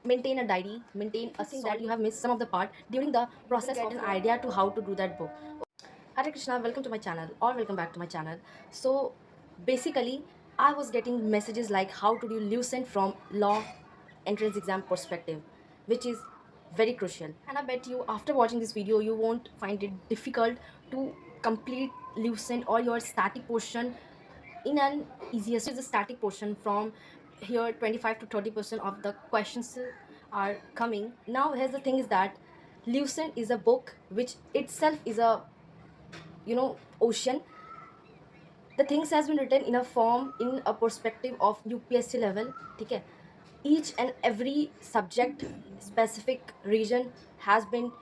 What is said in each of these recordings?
maintain a diary, maintain a thing that you have missed some of the part during the process of an idea to how to do that book. Hare Krishna, welcome to my channel or welcome back to my channel. So basically, I was getting messages like how to do Lucent from law entrance exam perspective, which is very crucial. And I bet you after watching this video, you won't find it difficult to complete Lucent or your static portion in an easier. So the static portion from here 25 to 30% of the questions are coming. Now here's the thing is that Lucent is a book which itself is a ocean. The things has been written in a form in a perspective of UPSC level. Okay, each and every subject specific region has been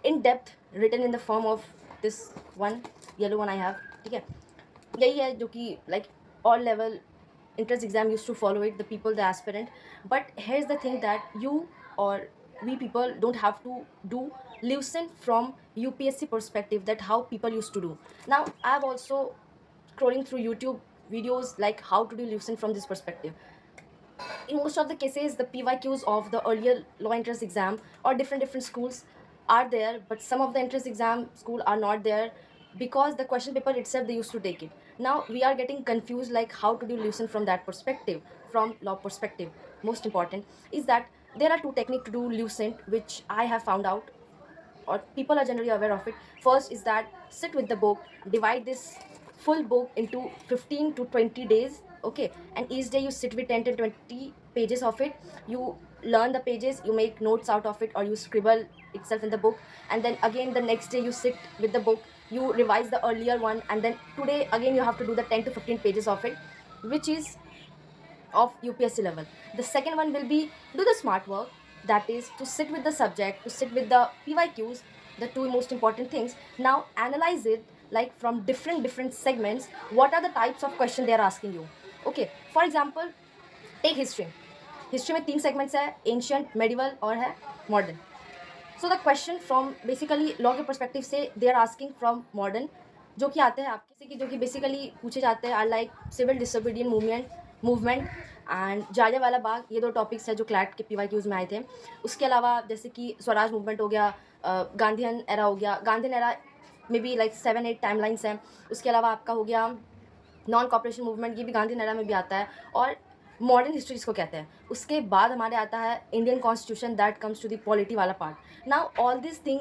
in depth written in the form of this one yellow one I have. Okay, यही है जो कि like all level entrance exam used to follow it, the people, the aspirant. But here's the thing that you or we people don't have to do listen from UPSC perspective that how people used to do. Now I've also scrolling through YouTube videos like how to do listen from this perspective. In most of the cases, the PYQs of the earlier law entrance exam or different schools are there, but some of the entrance exam school are not there because the question paper itself they used to take it. Now we are getting confused like how to do listen from that perspective, from law perspective. Most important is that there are two techniques to do lucent which I have found out or people are generally aware of it. First is that sit with the book, divide this full book into 15 to 20 days, okay, and each day you sit with 10 to 20 pages of it. You learn the pages, you make notes out of it, or you scribble itself in the book, and then again the next day you sit with the book, you revise the earlier one, and then today again you have to do the 10 to 15 pages of it, which is of UPSC level. The second one will be do the smart work, that is to sit with the subject, to sit with the PYQs, the two most important things. Now analyze it like from different segments. What are the types of question they are asking you? Okay, for example, take history. History में 3 segments है, ancient, medieval और है modern. So the question from basically law के perspective से they are asking from modern, जो कि आते हैं आपके से कि जो कि बेसिकली पूछे जाते हैं are like civil disobedient movement and Jallianwala Bagh. ये 2 टॉपिक्स है जो क्लैट के PYQs में आए थे. उसके अलावा जैसे कि स्वराज मूवमेंट हो गया, गांधीयन एरा हो गया. गांधीयन एरा में भी लाइक 7-8 टाइमलाइंस हैं. उसके अलावा आपका हो गया नॉन कॉपरेशन मूवमेंट, ये भी गांधीयन एरा में भी आता है. और मॉडर्न हिस्ट्री जिसको कहते हैं, उसके बाद हमारे आता है Indian constitution, that comes to the polity वाला part. Now all this thing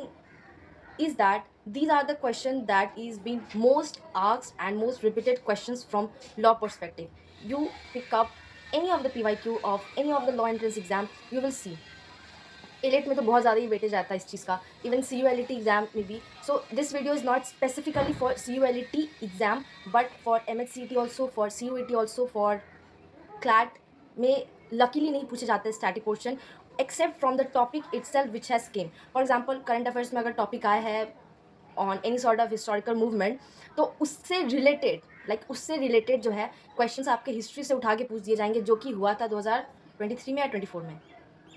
is that these are the questions that is being most asked and most repeated questions from law perspective. You pick up any of the PYQ of any of the law entrance exam, you will see AILET में तो बहुत ज़्यादा ही weightage आता है इस चीज़ का, even CULT exam में भी. So this video is not specifically for CULT exam but for MHCT also, for CUET also, for CLAT में लकीली नहीं पूछे जाते static portion except from the topic itself which has came. For example current affairs में अगर topic आया है on any sort of historical movement, तो उससे रिलेटेड उससे रिलेटेड जो है क्वेश्चंस आपके हिस्ट्री से उठा के पूछ दिए जाएंगे, जो कि हुआ था 2023 में या 24 में,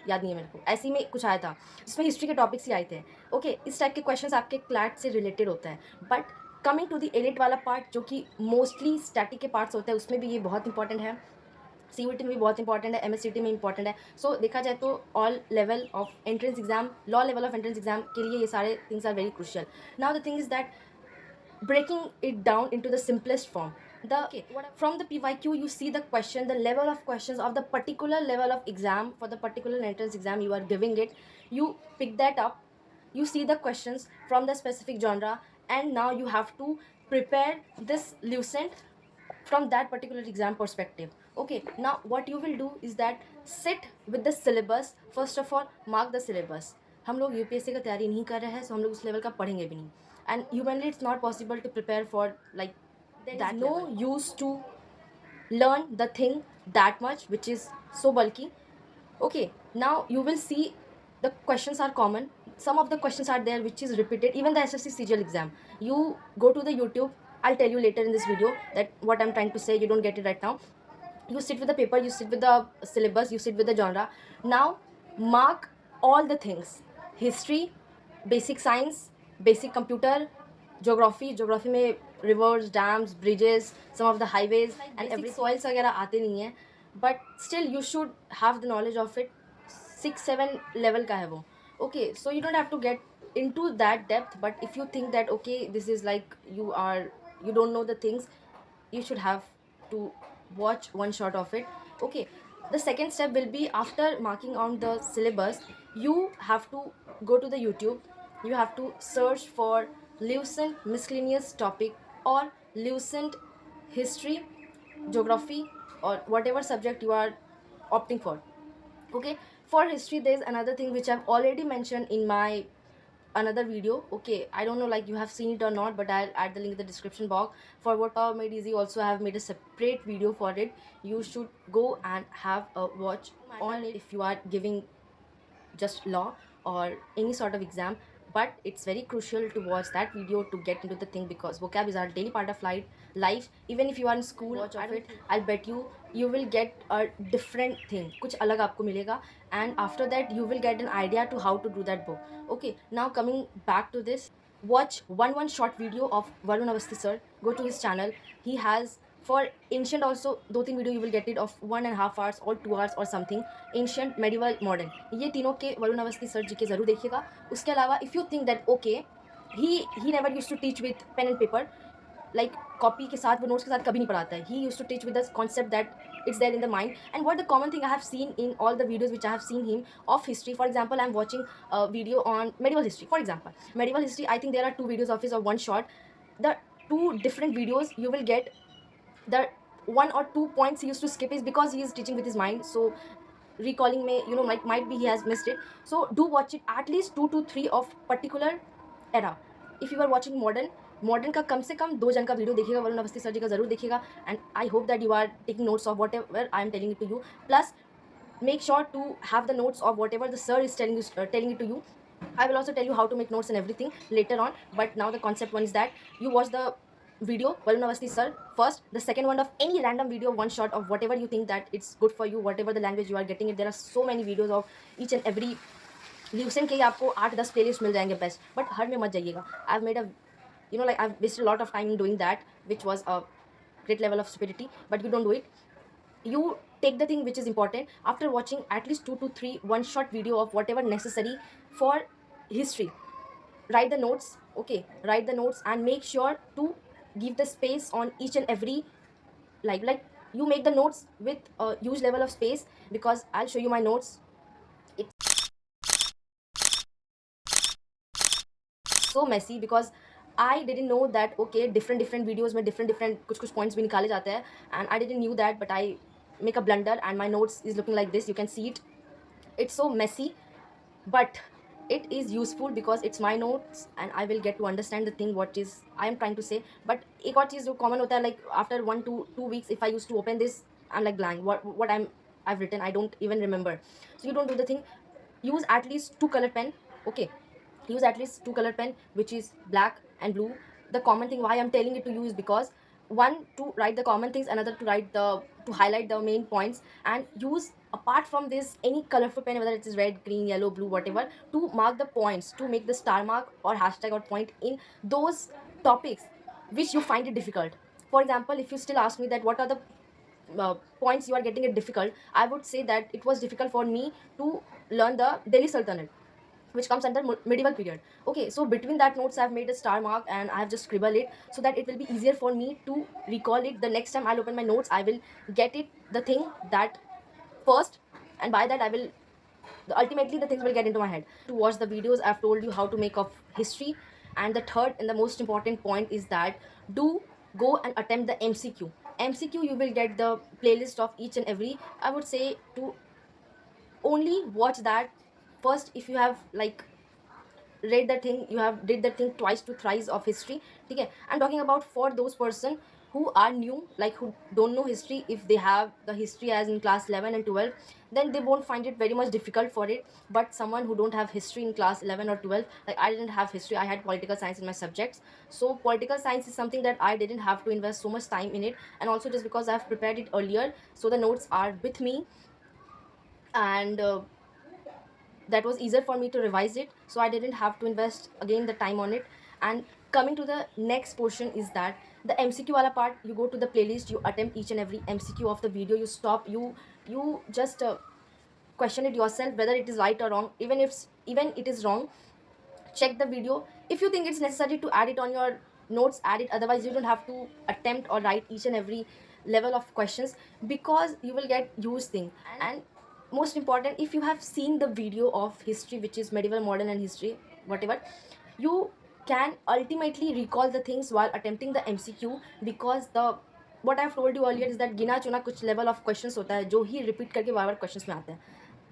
याद नहीं है मेरे को. ऐसे ही में कुछ आया था जिसमें हिस्ट्री के टॉपिक्स ही आए थे. ओके, इस टाइप के क्वेश्चंस आपके क्लैट से रिलेटेड होता है. But coming to the elite वाला पार्ट जो कि मोस्टली स्टैटिक के पार्ट्स होते हैं, उसमें भी ये बहुत इंपॉर्टेंट है. CUET में भी बहुत इंपॉर्टेंट है, MHCT में इंपॉर्टेंट है. सो देखा जाए तो all level of entrance exam, law level of entrance exam के लिए ये सारे things are very crucial. Now the thing is that breaking it down into the simplest form. From the PYQ you see the question, the level of questions of the particular level of exam for the particular entrance exam you are giving it. You pick that up, you see the questions from the specific genre, and now you have to prepare this lucent from that particular exam perspective. Okay, now what you will do is that sit with the syllabus. First of all, mark the syllabus. हम लोग UPSC का तैयारी नहीं कर रहे हैं, सो हम लोग उस लेवल का पढ़ेंगे भी नहीं. And humanly it's not possible to prepare for like there is no use to learn the thing that much which is so bulky. Okay, now you will see the questions are common. Some of the questions are there which is repeated, even the SSC CGL exam. You go to the YouTube, I'll tell you later in this video that what I'm trying to say, you don't get it right now. You sit with the paper, you sit with the syllabus, you sit with the genre. Now mark all the things: history, basic science, basic computer, geography में rivers, dams, bridges, some of the highways and every soils वगैरह आते नहीं हैं, but still you should have the knowledge of it. 6-7 level का है वो. Okay, so you don't have to get into that depth, but if you think that okay, this is like you don't know the things, you should have to watch one shot of it. Okay, the second step will be, after marking on the syllabus, you have to go to the YouTube. You have to search for Lucent miscellaneous topic or Lucent history, geography, or whatever subject you are opting for. Okay, for history there's another thing which I've already mentioned in my another video. Okay, I don't know like you have seen it or not, but I'll add the link in the description box. For what Power Made Easy also I have made a separate video for it. You should go and have a watch on it if you are giving just law or any sort of exam. But it's very crucial to watch that video to get into the thing, because vocab is our daily part of life. Even if you are in school, watch of it, I'll bet you will get a different thing, kuch alag aapko milega. And after that you will get an idea to how to do that book. Okay, now coming back to this, watch one short video of Varun Avasthi sir. Go to his channel. He has, for ancient also, 2-3 video you will get it of 1.5 hours or 2 hours or something. Ancient, medieval, modern, ये तीनों के Varun Awasthi sir जी के ज़रूर देखिएगा. उसके अलावा if you think that okay, he never use to teach with pen and paper, like copy के साथ, वो नोट्स के साथ कभी नहीं पढ़ाता है. He used to teach with the concept that it's there in the mind. And what the common thing I have seen in all the videos which I have seen him of history, for example, I'm watching a video on medieval history. For example, medieval history, I think there are 2 videos of his or one shot. The 2 different videos you will get, the 1 or 2 points he used to skip is because he is teaching with his mind. So recalling may, you know, might be he has missed it. So do watch it at least 2 to 3 of particular era. If you are watching modern का कम से कम 2 जन का video देखिएगा, Varun Awasthi sir जी का जरूर देखिएगा. And I hope that you are taking notes of whatever I am telling it to you. Plus make sure to have the notes of whatever the sir is telling it to you. I will also tell you how to make notes and everything later on, but now the concept one is that you watch the video Varun Avasthi sir first. The second one of any random video, one shot of whatever you think that it's good for you, whatever the language you are getting it. There are so many videos of each and every Lucent के ही आपको 8-10 playlist मिल जाएंगे best, but हर में मत जाइएगा. I have made a, you know, like I've wasted a lot of time in doing that, which was a great level of stupidity, but you don't do it. You take the thing which is important. After watching at least 2 to 3 one shot video of whatever necessary for history, write the notes. Okay, write the notes and make sure to give the space on each and every, like you make the notes with a huge level of space, because I'll show you my notes. So messy because I didn't know that okay, different videos में different कुछ points भी निकाले जाते हैं, and I didn't knew that, but I make a blunder and my notes is looking like this. You can see it. It's so messy, but it is useful because it's my notes and I will get to understand the thing what is I am trying to say. But एक और चीज़ जो common होता है, like after 1 to 2 weeks if I used to open this, I'm like blank. What I've written, I don't even remember. So you don't do the thing. Use at least 2 color pen. Okay, use at least 2 color pen, which is black and blue. The common thing why I'm telling it to you is because one, to write the common things, another to highlight the main points. And use, apart from this, any colorful pen, whether it is red, green, yellow, blue, whatever, to mark the points, to make the star mark or hashtag or point in those topics which you find it difficult. For example, if you still ask me that what are the points you are getting it difficult, I would say that it was difficult for me to learn the Delhi Sultanate, which comes under medieval period. Okay, so between that notes I've made a star mark and I have just scribbled it so that it will be easier for me to recall it. The next time I'll open my notes, I will get it, the thing that first, and by that I will, ultimately the things will get into my head. To watch the videos I've told you how to make of history. And the third and the most important point is that do go and attempt the MCQ. You will get the playlist of each and every. I would say to only watch that first if you have like read that thing, you have did that thing twice to thrice of history. Okay, I'm talking about for those person who are new, like who don't know history. If they have the history as in class 11 and 12, then they won't find it very much difficult for it. But someone who don't have history in class 11 or 12, like I didn't have history, I had political science in my subjects. So political science is something that I didn't have to invest so much time in it, and also just because I've prepared it earlier, so the notes are with me. And that was easier for me to revise it, so I didn't have to invest again the time on it. And coming to the next portion is that the MCQ wala part, you go to the playlist, you attempt each and every MCQ of the video, you stop, you just question it yourself whether it is right or wrong. Even it is wrong, check the video. If you think it's necessary to add it on your notes, add it. Otherwise you don't have to attempt or write each and every level of questions, because you will get used thing. And most important, if you have seen the video of history, which is medieval, modern and history, whatever, you can ultimately recall the things while attempting the MCQ, because the what I've told you earlier is that गिना चुना कुछ level of questions होता है जो ही repeat करके बार बार questions में आते हैं.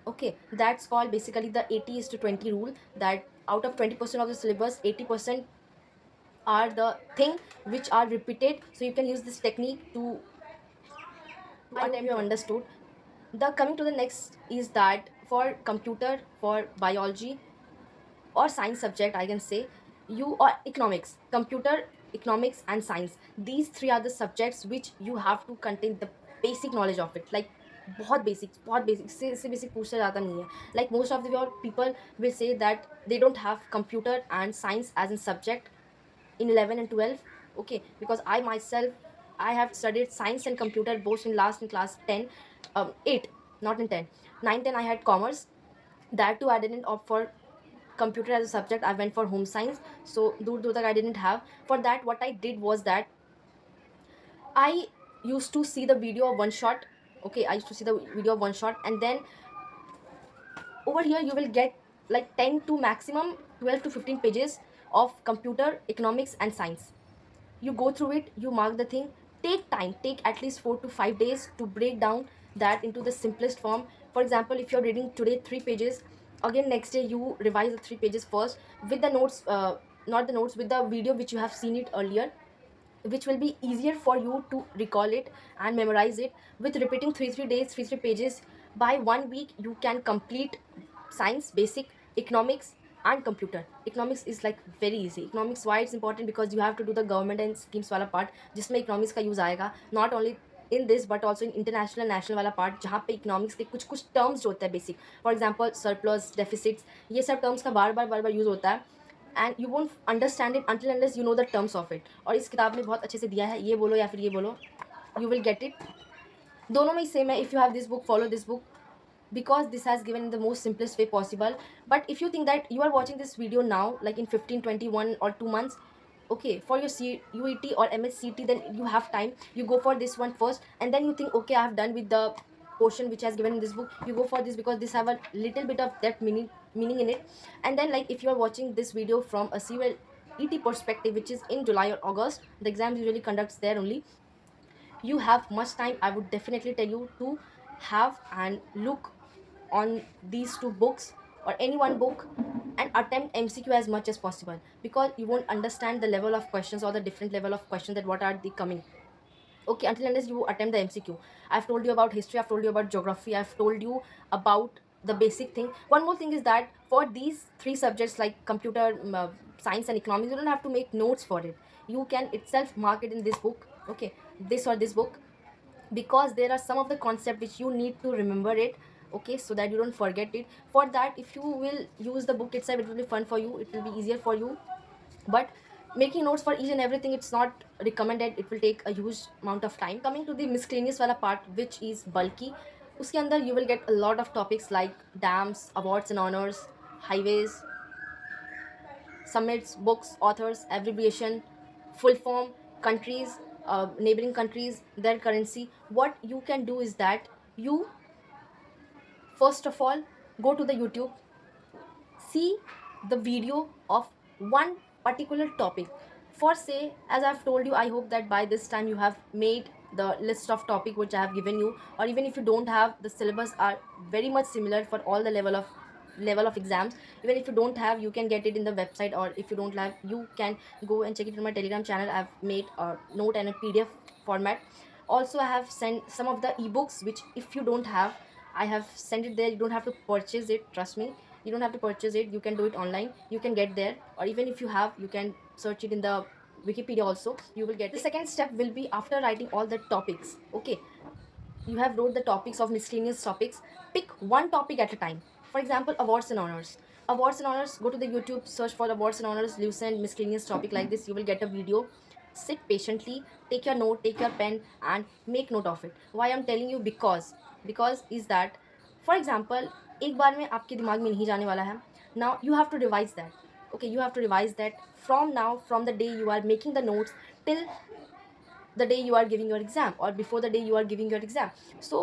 Okay, that's called basically the 80:20 rule, that out of 20% of the syllabus, 80% are the thing which are repeated. So you can use this technique to attempt. You have understood. The coming to the next is that for computer, for biology or science subject, I can say, you or economics, computer, economics and science, these three are the subjects which you have to contain the basic knowledge of it. Like बहुत basic से इससे basic पूछा जाता नहीं है. Like most of the your people will say that they don't have computer and science as a subject in 11 and 12. Okay, because I myself, I have studied science and computer both in last in class 10, 8, not in 10, 9, 10 I had commerce. That too I didn't opt for computer as a subject, I went for home science. So dur tak I didn't have. For that, what I did was that I used to see the video of one shot. Okay, I used to see the video of one shot, and then over here you will get like 10 to maximum 12 to 15 pages of computer, economics and science. You go through it, you mark the thing, take time, take at least 4 to 5 days to break down that into the simplest form. For example, if you're reading today 3 pages, again next day you revise the 3 pages first with the notes, not the notes, with the video which you have seen it earlier, which will be easier for you to recall it and memorize it. With repeating 3 days, 3 pages, by 1 week you can complete science, basic, economics and computer. Economics is like very easy. Economics, why it's important, because you have to do the government and schemes वाला part जिसमें economics का use आएगा. Not only in this but also in international and national वाला part, जहाँ पे economics के कुछ कुछ terms जो होते हैं basic, for example surplus, deficits, ये सब terms का बार बार use होता है. And you won't understand it until unless you know the terms of it. और इस किताब में बहुत अच्छे से दिया है, ये बोलो या फिर ये बोलो, यू विल गेट इट. दोनों में ही सेम है. If you have this book, follow this book, because this has given in the most simplest way possible. But if you think that you are watching this video now, like in 15, 21 or 2 months, okay, for your UET or MSCT, then you have time, you go for this one first, and then you think, okay, I have done with the portion which has given in this book, you go for this because this have a little bit of that meaning in it. And then like if you are watching this video from a civil ET perspective, which is in July or August, the exams usually conducts there only, you have much time. I would definitely tell you to have and look on these two books or any one book and attempt MCQ as much as possible, because you won't understand the level of questions or the different level of questions that what are the coming. Okay, until unless you attempt the MCQ. I've told you about history, I've told you about geography, I've told you about the basic thing. One more thing is that for these three subjects like computer, science and economics, you don't have to make notes for it. You can itself mark it in this book, okay, this or this book, because there are some of the concept which you need to remember it, okay, so that you don't forget it. For that, if you will use the book itself, it will be fun for you, it will be easier for you. But making notes for each and everything, it's not recommended, it will take a huge amount of time. Coming to the miscellaneous wala part, which is bulky, uske andar you will get a lot of topics like dams, awards and honors, highways, summits, books, authors, abbreviation, full form, countries, neighboring countries, their currency. What you can do is that you first of all go to the YouTube, see the video of one particular topic. For say, as I've told you, I hope that by this time you have made the list of topic which I have given you, or even if you don't have, the syllabus are very much similar for all the level of exams. Even if you don't have, you can get it in the website, or if you don't have, you can go and check it in my Telegram channel. I've made a note and a PDF format. Also, I have sent some of the ebooks which if you don't have, I have sent it there. You don't have to purchase it, trust me, you don't have to purchase it, you can do it online, you can get there. Or even if you have, you can search it in the Wikipedia also, you will get it. The second step will be, after writing all the topics, okay, you have wrote the topics of miscellaneous topics, pick one topic at a time. For example, awards and honors. Awards and honors, go to the YouTube, search for awards and honors, lucent miscellaneous topic, like this you will get a video. Sit patiently, take your note, take your pen and make note of it. Why I'm telling you, because is that for example एक बार में आपके दिमाग में नहीं जाने वाला है. Now you have to revise that. Okay, you have to revise that from now, from the day you are making the notes till the day you are giving your exam, or before the day you are giving your exam. So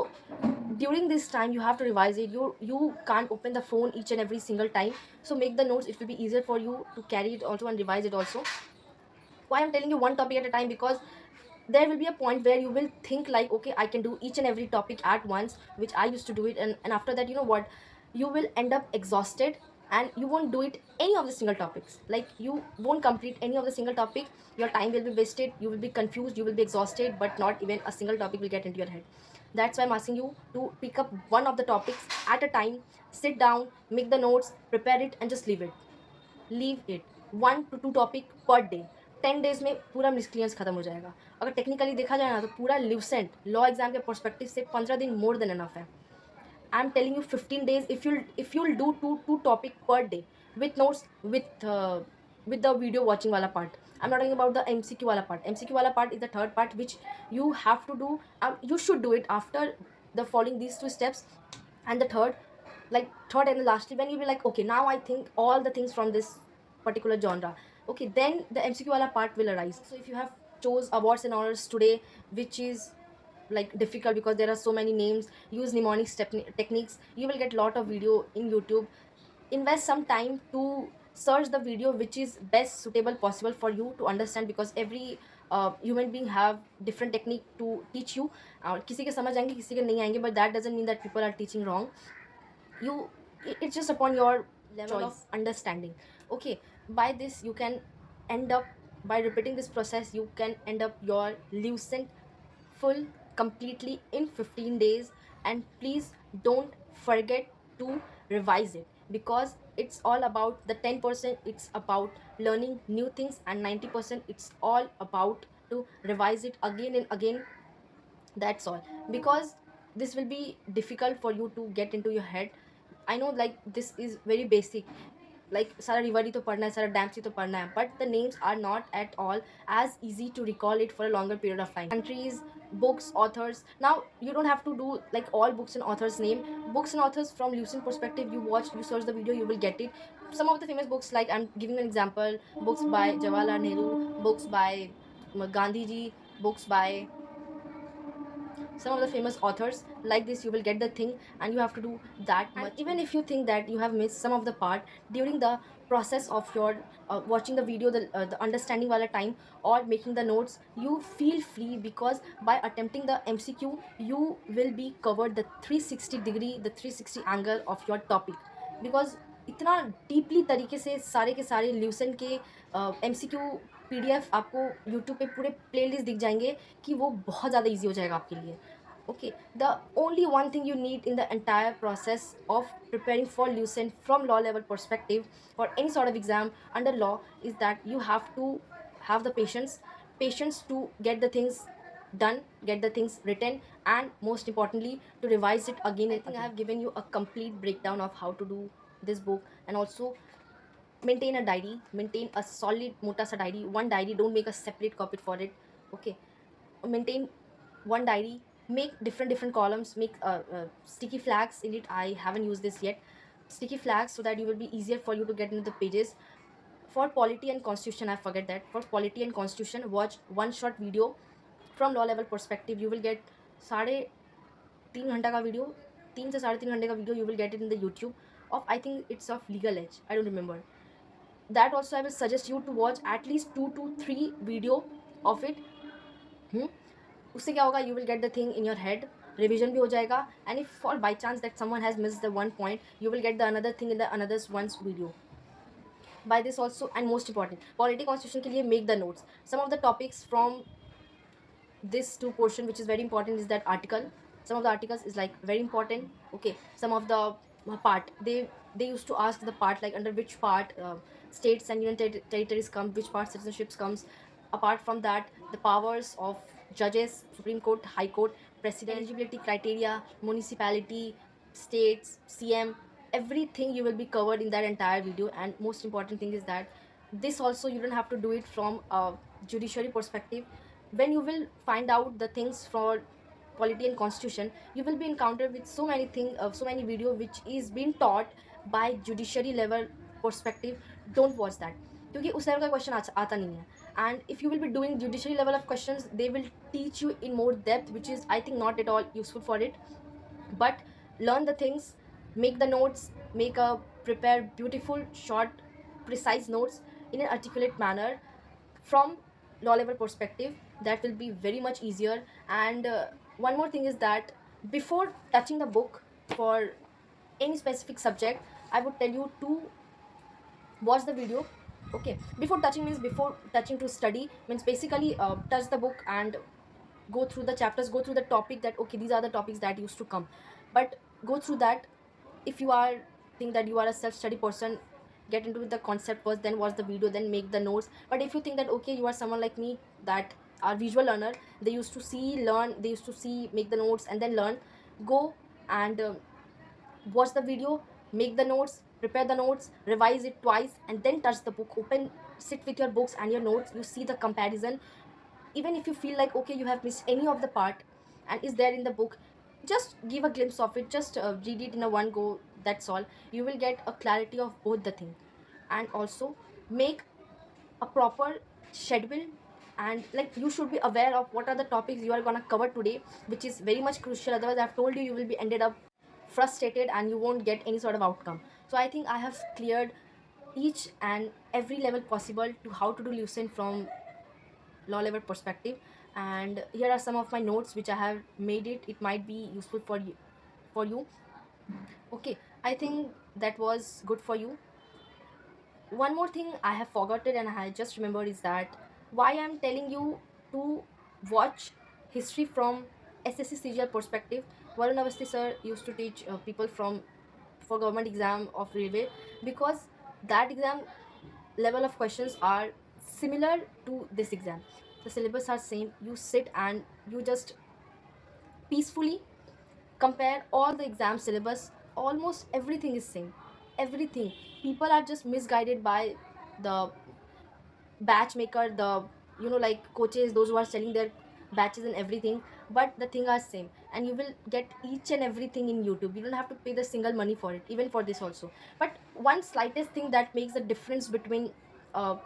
during this time you have to revise it. You can't open the phone each and every single time. So make the notes. It will be easier for you to carry it also and revise it also. Why I'm telling you one topic at a time? Because there will be a point where you will think like, okay, I can do each and every topic at once, which I used to do it. And after that, you know what, you will end up exhausted, and you won't do it any of the single topics. Like, you won't complete any of the single topic. Your time will be wasted, you will be confused, you will be exhausted, but not even a single topic will get into your head. That's why I'm asking you to pick up one of the topics at a time. Sit down, make the notes, prepare it, and just leave it 1 to 2 topic per day. 10 days में पूरा मिसक्लियंस खत्म हो जाएगा. अगर technically देखा जाए ना तो पूरा ल्यूसेंट लॉ एग्जाम के पर्सपेक्टिव से 15 दिन मोर देन एनफ है. आई am telling you 15 days. If you'll do two topic per day with notes, with the video watching wala part. I'm not talking about the MCQ wala part. MCQ wala part is the third part which you have to do. You should do it after the following these two steps. And the third and the lastly, when you be like, okay, now I think all the things from this particular genre, okay, then the MCQ wala part will arise. So if you have chose awards and honors today, which is like difficult because there are so many names, use mnemonics techniques. You will get lot of video in YouTube. Invest some time to search the video which is best suitable possible for you to understand, because every human being have different technique to teach you. और किसी के समझ आएंगे, किसी के नहीं आएंगे, but that doesn't mean that people are teaching wrong. It's just upon your level of understanding. Okay, by this you can end up, by repeating this process, you can end up your lucent full completely in 15 days. And please don't forget to revise it, because it's all about the 10%, it's about learning new things, and 90% it's all about to revise it again and again. That's all. Because this will be difficult for you to get into your head. I know, like, this is very basic, like सारा river ही तो पढ़ना है, सारा dams ही तो पढ़ना है, but the names are not at all as easy to recall it for a longer period of time. Countries, books, authors. Now you don't have to do like all books and authors name. Books and authors from lucid perspective, you watch, you search the video, you will get it. Some of the famous books, like I'm giving an example, books by Jawaharlal Nehru, books by Gandhi ji, books by some of the famous authors. Like this you will get the thing, and you have to do that much. And even if you think that you have missed some of the part during the process of your watching the video, the understanding wala time, or making the notes, you feel free, because by attempting the MCQ you will be covered the 360 degree, the 360 angle of your topic. Because इतना deeply तरीके से सारे के सारे Luzon के MCQ PDF आपको YouTube पे पूरे प्लेलिस्ट दिख जाएंगे, कि वो बहुत ज़्यादा ईजी हो जाएगा आपके लिए. Okay, the only one thing you need in the entire process of preparing for lucent from law level perspective for any sort of exam under law is that you have to have the patience to get the things done, get the things written, and most importantly to revise it again. I think I have given you a complete breakdown of how to do this book. And also maintain a diary, maintain a solid mota sa diary, one diary, don't make a separate copy for it. Okay, maintain one diary, make different columns, make sticky flags in it. I haven't used this yet, sticky flags, so that you will be easier for you to get into the pages. For polity and constitution, I forget that, for polity and constitution, watch one short video from law level perspective. You will get 3.5 घंटा का video, 3 से 3.5 घंटे का video, you will get it in the YouTube of, I think it's of Legal Edge, I don't remember. That also I will suggest you to watch at least 2 to 3 video of it. उससे क्या होगा, you will get the thing in your head, revision भी हो जाएगा. And if for by chance that someone has missed the one point, you will get the another thing in the another's one's video. By this also, and most important, polity constitution के लिए make the notes. Some of the topics from this two portion which is very important is that article. Some of the articles is like very important. Okay, some of the part, they used to ask the part, like under which part states and union territories come, which part citizenships comes. Apart from that, the powers of judges, Supreme Court, High Court, president, eligibility criteria, municipality, states, CM, everything you will be covered in that entire video. And most important thing is that this also you don't have to do it from a judiciary perspective. When you will find out the things for polity and constitution, you will be encountered with so many things, so many video which is being taught by judiciary level perspective. Don't watch that, क्योंकि उस level का question आता नहीं है. And if you will be doing judiciary level of questions, they will teach you in more depth, which is I think not at all useful for it. But learn the things, make the notes, make a prepare beautiful short precise notes in an articulate manner from law level perspective. That will be very much easier. And one more thing is that before touching the book for any specific subject, I would tell you to watch the video. Okay, before touching means before touching to study means basically touch the book and go through the chapters, go through the topic that okay, these are the topics that used to come. But go through that. If you are think that you are a self-study person, get into the concept first, then watch the video, then make the notes. But if you think that okay, you are someone like me that are visual learner, they used to see, learn, they used to see, make the notes and then learn, go and watch the video, make the notes, prepare the notes, revise it twice, and then touch the book. Open, sit with your books and your notes, you see the comparison. Even if you feel like okay, you have missed any of the part and is there in the book, just give a glimpse of it, just read it in a one go, that's all. You will get a clarity of both the thing. And also make a proper schedule, and like you should be aware of what are the topics you are going to cover today, which is very much crucial. Otherwise, I've told you, you will be ended up frustrated and you won't get any sort of outcome. So I think I have cleared each and every level possible to how to do lucent from law level perspective. And here are some of my notes which I have made. It might be useful for you. Okay, I think that was good for you. One more thing I have forgotten and I just remembered is that why I'm telling you to watch history from SSC CGL perspective. Varun Avasthi sir used to teach people from for government exam of railway, because that exam level of questions are similar to this exam. The syllabus are same. You sit and you just peacefully compare all the exam syllabus. Almost everything is same. Everything. People are just misguided by the batch maker, the like coaches, those who are selling their batches and everything. But the thing are same, and you will get each and everything in YouTube. You don't have to pay the single money for it, even for this also. But one slightest thing that makes the difference between uh,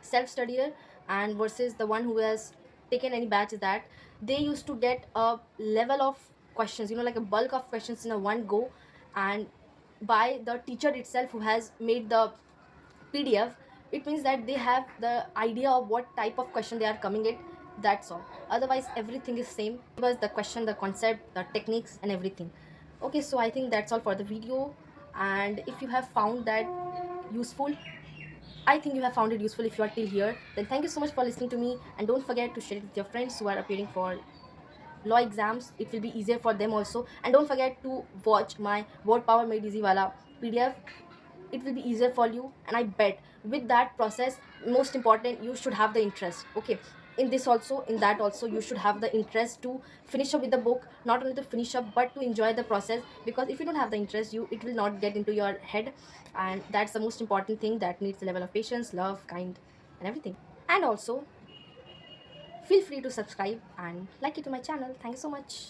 self-studier and versus the one who has taken any batch is that they used to get a level of questions, like a bulk of questions in a one go, and by the teacher itself who has made the PDF. It means that they have the idea of what type of question they are coming at. That's all. Otherwise, everything is same. Because the question, the concept, the techniques, and everything. Okay, so I think that's all for the video. And if you have found that useful, I think you have found it useful if you are till here. Then thank you so much for listening to me. And don't forget to share it with your friends who are appearing for law exams. It will be easier for them also. And don't forget to watch my Word Power Made Easy Wala PDF. It will be easier for you, and I bet with that process, most important, you should have the interest. Okay, in this also, in that also, you should have the interest to finish up with the book. Not only to finish up, but to enjoy the process, because if you don't have the interest, it will not get into your head. And that's the most important thing that needs a level of patience, love, kind, and everything. And also feel free to subscribe and like it to my channel. Thank you so much.